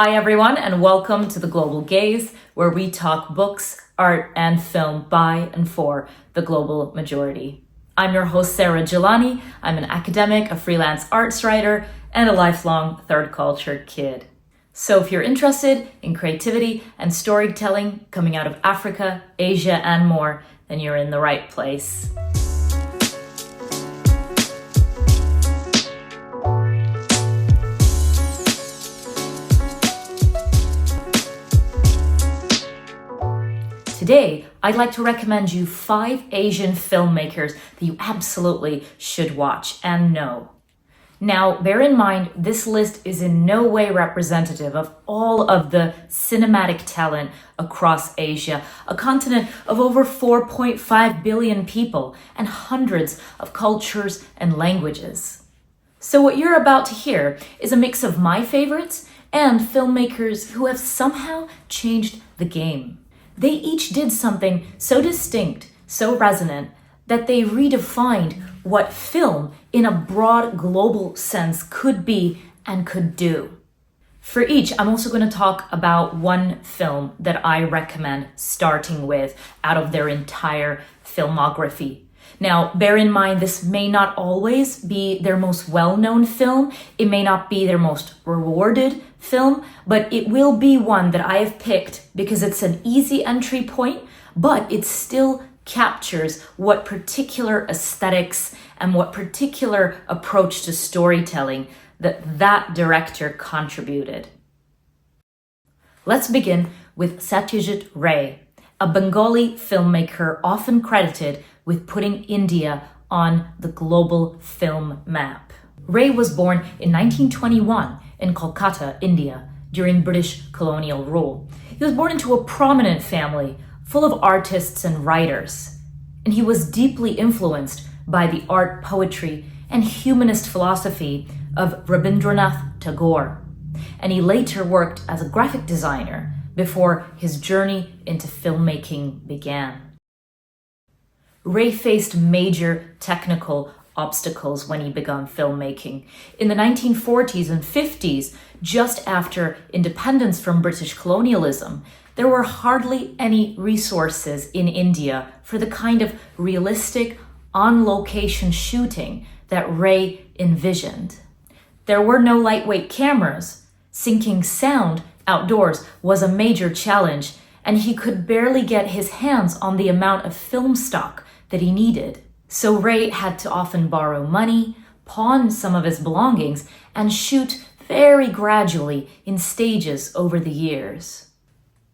Hi everyone, and welcome to The Global Gaze, where we talk books, art, and film by and for the global majority. I'm your host, SarahJilani. I'm an academic, a freelance arts writer, and a lifelong third culture kid. So if you're interested in creativity and storytelling coming out of Africa, Asia, and more, then you're in the right place. Today, I'd like to recommend you 5 Asian filmmakers that you absolutely should watch and know. Now, bear in mind, this list is in no way representative of all of the cinematic talent across Asia, a continent of over 4.5 billion people and hundreds of cultures and languages. So what you're about to hear is a mix of my favorites and filmmakers who have somehow changed the game. They each did something so distinct, so resonant, that they redefined what film in a broad global sense could be and could do. For each, I'm also going to talk about one film that I recommend starting with out of their entire filmography. Now, bear in mind, this may not always be their most well-known film. It may not be their most rewarded film, but it will be one that I have picked because it's an easy entry point, but it still captures what particular aesthetics and what particular approach to storytelling that director contributed. Let's begin with Satyajit Ray, a Bengali filmmaker often credited with putting India on the global film map. Ray was born in 1921 in Kolkata, India, during British colonial rule. He was born into a prominent family full of artists and writers, and he was deeply influenced by the art, poetry, and humanist philosophy of Rabindranath Tagore. And he later worked as a graphic designer before his journey into filmmaking began. Ray faced major technical obstacles when he began filmmaking. In the 1940s and 50s, just after independence from British colonialism, there were hardly any resources in India for the kind of realistic, on-location shooting that Ray envisioned. There were no lightweight cameras. Syncing sound outdoors was a major challenge, and he could barely get his hands on the amount of film stock that he needed. So Ray had to often borrow money, pawn some of his belongings, and shoot very gradually in stages over the years.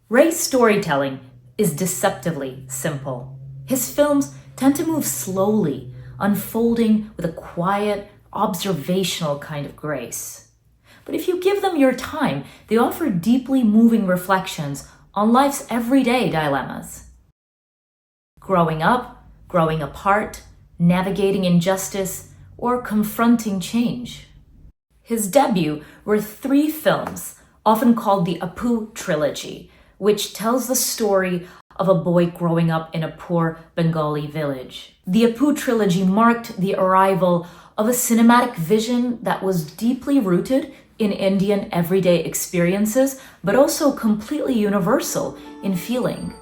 Ray's storytelling is deceptively simple. His films tend to move slowly, unfolding with a quiet, observational kind of grace. But if you give them your time, they offer deeply moving reflections on life's everyday dilemmas. Growing up, growing apart, navigating injustice, or confronting change. His debut were 3 films, often called the Apu trilogy, which tells the story of a boy growing up in a poor Bengali village. The Apu trilogy marked the arrival of a cinematic vision that was deeply rooted in Indian everyday experiences, but also completely universal in feeling.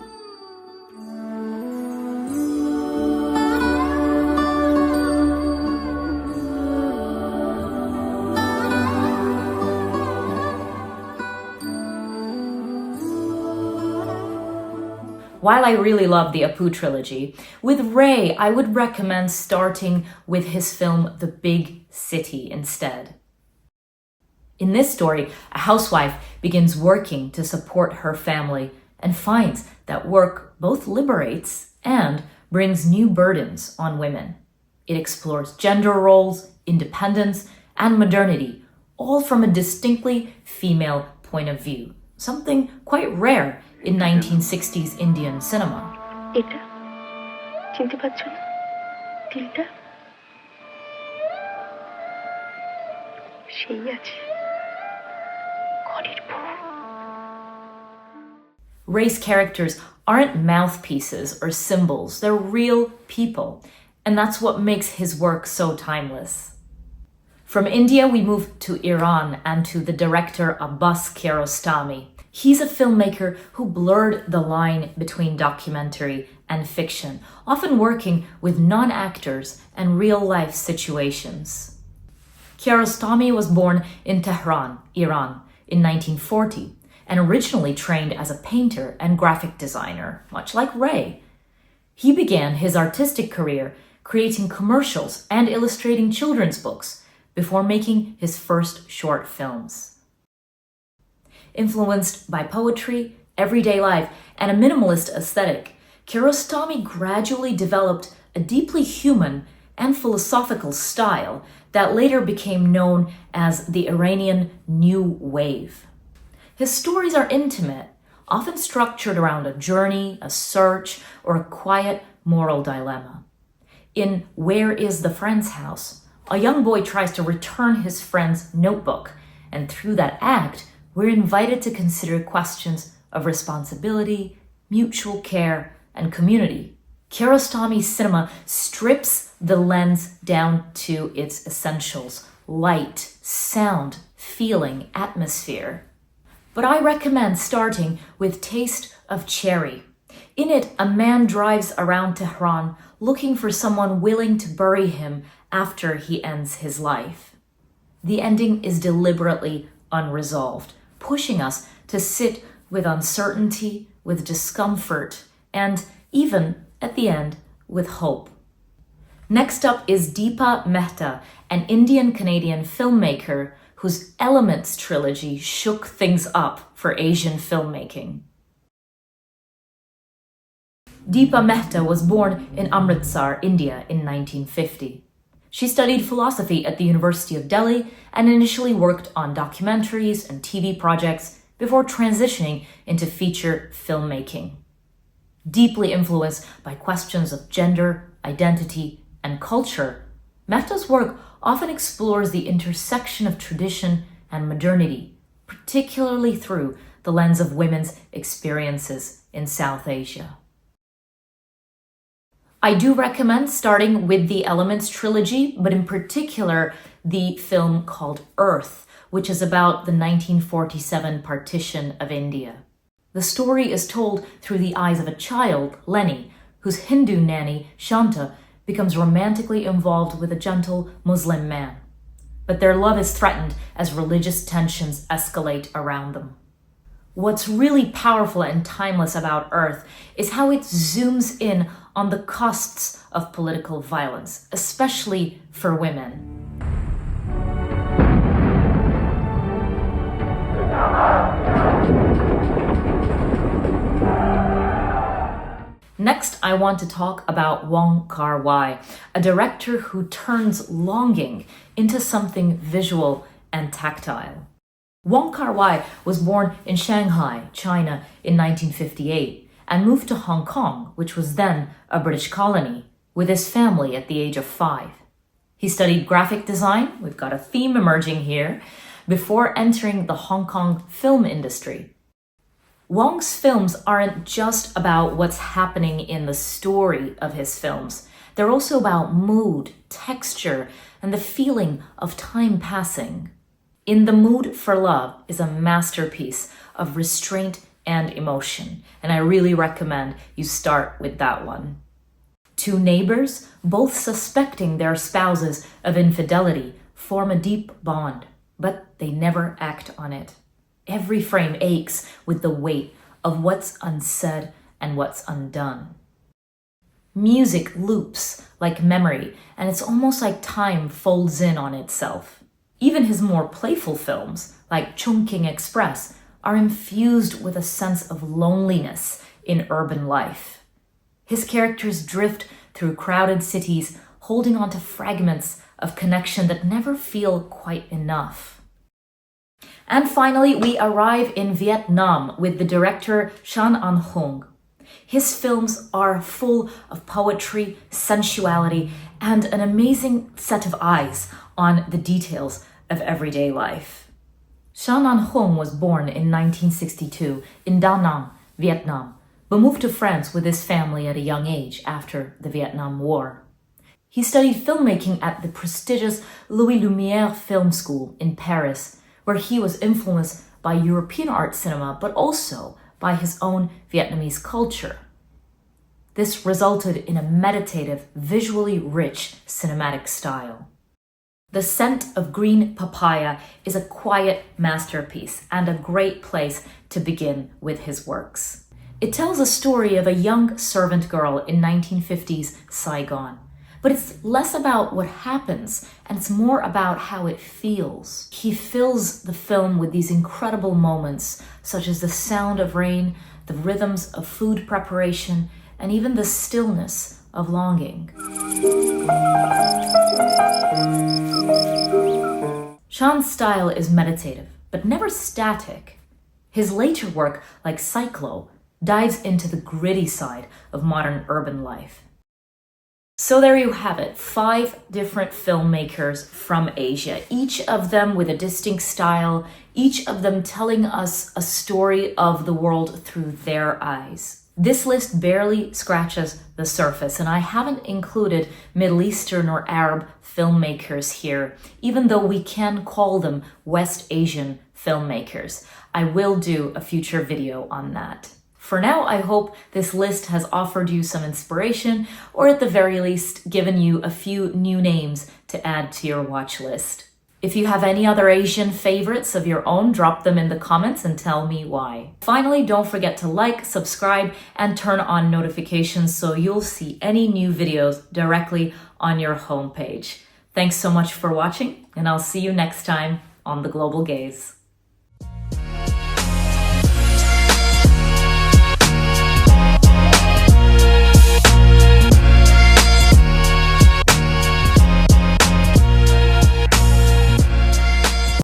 While I really love the Apu trilogy, with Ray, I would recommend starting with his film The Big City instead. In this story, a housewife begins working to support her family and finds that work both liberates and brings new burdens on women. It explores gender roles, independence, and modernity, all from a distinctly female point of view, something quite rare in 1960s Indian cinema. এটা চিনতে পারছো না তিলটা সেই আছে ঘরের বউ Ray's characters aren't mouthpieces or symbols, they're real people, and that's what makes his work so timeless. From India, we move to Iran and to the director Abbas Kiarostami. He's a filmmaker who blurred the line between documentary and fiction, often working with non-actors and real-life situations. Kiarostami was born in Tehran, Iran, in 1940, and originally trained as a painter and graphic designer, much like Ray. He began his artistic career creating commercials and illustrating children's books before making his first short films. Influenced by poetry, everyday life, and a minimalist aesthetic, Kiarostami gradually developed a deeply human and philosophical style that later became known as the Iranian New Wave. His stories are intimate, often structured around a journey, a search, or a quiet moral dilemma. In Where is the Friend's House?, a young boy tries to return his friend's notebook, and through that act, we're invited to consider questions of responsibility, mutual care, and community. Kiarostami's cinema strips the lens down to its essentials: light, sound, feeling, atmosphere. But I recommend starting with Taste of Cherry. In it, a man drives around Tehran looking for someone willing to bury him after he ends his life. The ending is deliberately unresolved, pushing us to sit with uncertainty, with discomfort, and even, at the end, with hope. Next up is Deepa Mehta, an Indian-Canadian filmmaker whose Elements trilogy shook things up for Asian filmmaking. Deepa Mehta was born in Amritsar, India in 1950. She studied philosophy at the University of Delhi and initially worked on documentaries and TV projects before transitioning into feature filmmaking. Deeply influenced by questions of gender, identity, and culture, Mehta's work often explores the intersection of tradition and modernity, particularly through the lens of women's experiences in South Asia. I do recommend starting with the Elements trilogy, but in particular, the film called Earth, which is about the 1947 partition of India. The story is told through the eyes of a child, Lenny, whose Hindu nanny, Shanta, becomes romantically involved with a gentle Muslim man. But their love is threatened as religious tensions escalate around them. What's really powerful and timeless about Earth is how it zooms in on the costs of political violence, especially for women. Next, I want to talk about Wong Kar-wai, a director who turns longing into something visual and tactile. Wong Kar-wai was born in Shanghai, China in 1958 and moved to Hong Kong, which was then a British colony, with his family at the age of 5. He studied graphic design, we've got a theme emerging here, before entering the Hong Kong film industry. Wong's films aren't just about what's happening in the story of his films. They're also about mood, texture, and the feeling of time passing. In the Mood for Love is a masterpiece of restraint and emotion, and I really recommend you start with that one. Two neighbors, both suspecting their spouses of infidelity, form a deep bond, but they never act on it. Every frame aches with the weight of what's unsaid and what's undone. Music loops like memory, and it's almost like time folds in on itself. Even his more playful films, like Chungking Express, are infused with a sense of loneliness in urban life. His characters drift through crowded cities, holding on to fragments of connection that never feel quite enough. And finally, we arrive in Vietnam with the director Shan An-hung. His films are full of poetry, sensuality, and an amazing set of eyes on the details of everyday life. Shan An-hung was born in 1962 in Da Nang, Vietnam, but moved to France with his family at a young age after the Vietnam War. He studied filmmaking at the prestigious Louis Lumière Film School in Paris, where he was influenced by European art cinema, but also by his own Vietnamese culture. This resulted in a meditative, visually rich cinematic style. The Scent of Green Papaya is a quiet masterpiece and a great place to begin with his works. It tells a story of a young servant girl in 1950s Saigon. But it's less about what happens, and it's more about how it feels. He fills the film with these incredible moments, such as the sound of rain, the rhythms of food preparation, and even the stillness of longing. Chan's style is meditative, but never static. His later work, like Cyclo, dives into the gritty side of modern urban life. So there you have it, 5 different filmmakers from Asia, each of them with a distinct style, each of them telling us a story of the world through their eyes. This list barely scratches the surface, and I haven't included Middle Eastern or Arab filmmakers here, even though we can call them West Asian filmmakers. I will do a future video on that. For now, I hope this list has offered you some inspiration, or at the very least, given you a few new names to add to your watch list. If you have any other Asian favorites of your own, drop them in the comments and tell me why. Finally, don't forget to like, subscribe, and turn on notifications so you'll see any new videos directly on your homepage. Thanks so much for watching, and I'll see you next time on The Global Gaze.